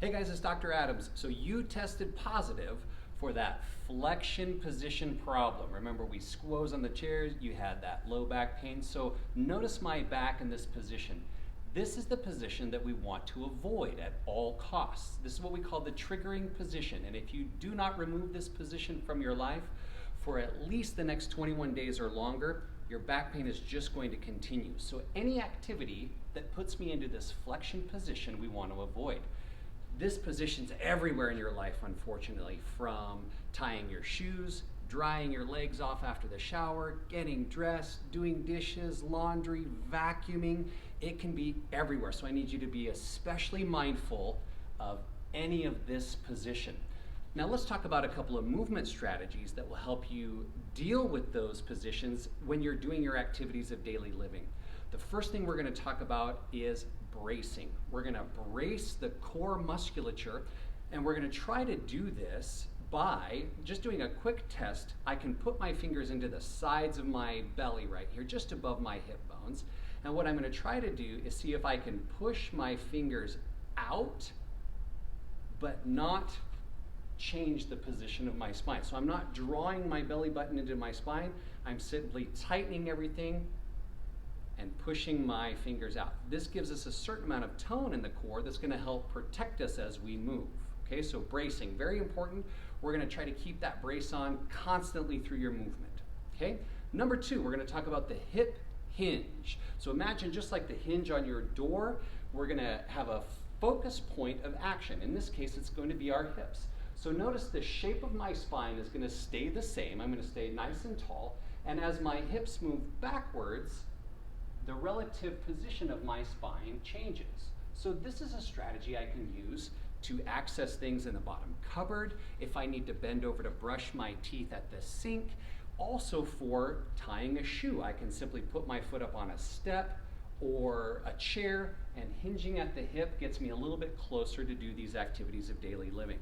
Hey guys, it's Dr. Adams. So you tested positive for that flexion position problem. Remember, we squoze on the chairs, you had that low back pain. So notice my back in this position. This is the position that we want to avoid at all costs. This is what we call the triggering position. And if you do not remove this position from your life for at least the next 21 days or longer, your back pain is just going to continue. So any activity that puts me into this flexion position, we want to avoid. This position's everywhere in your life, unfortunately, from tying your shoes, drying your legs off after the shower, getting dressed, doing dishes, laundry, vacuuming. It can be everywhere. So I need you to be especially mindful of any of this position. Now let's talk about a couple of movement strategies that will help you deal with those positions when you're doing your activities of daily living. The first thing we're going to talk about is bracing. We're going to brace the core musculature, and we're going to try to do this by just doing a quick test. I can put my fingers into the sides of my belly right here, just above my hip bones. And what I'm going to try to do is see if I can push my fingers out, but not change the position of my spine. So I'm not drawing my belly button into my spine. I'm simply tightening everything and pushing my fingers out. This gives us a certain amount of tone in the core that's going to help protect us as we move. Okay, so bracing, very important. We're going to try to keep that brace on constantly through your movement. Okay, number two, we're going to talk about the hip hinge. So imagine just like the hinge on your door, we're going to have a focus point of action. In this case, it's going to be our hips. So notice the shape of my spine is going to stay the same. I'm going to stay nice and tall. And as my hips move backwards, the relative position of my spine changes. So this is a strategy I can use to access things in the bottom cupboard, if I need to bend over to brush my teeth at the sink. Also for tying a shoe, I can simply put my foot up on a step or a chair, and hinging at the hip gets me a little bit closer to do these activities of daily living.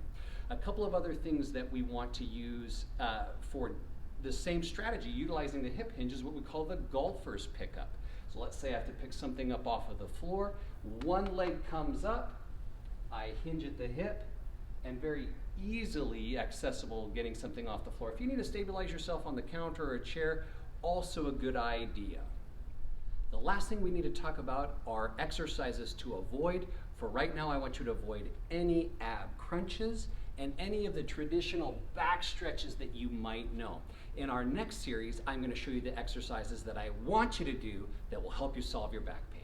A couple of other things that we want to use for the same strategy, utilizing the hip hinge, is what we call the golfer's pickup. So let's say I have to pick something up off of the floor. One leg comes up, I hinge at the hip, and very easily accessible getting something off the floor. If you need to stabilize yourself on the counter or a chair, also a good idea. The last thing we need to talk about are exercises to avoid. For right now, I want you to avoid any ab crunches and any of the traditional back stretches that you might know. In our next series, I'm going to show you the exercises that I want you to do that will help you solve your back pain.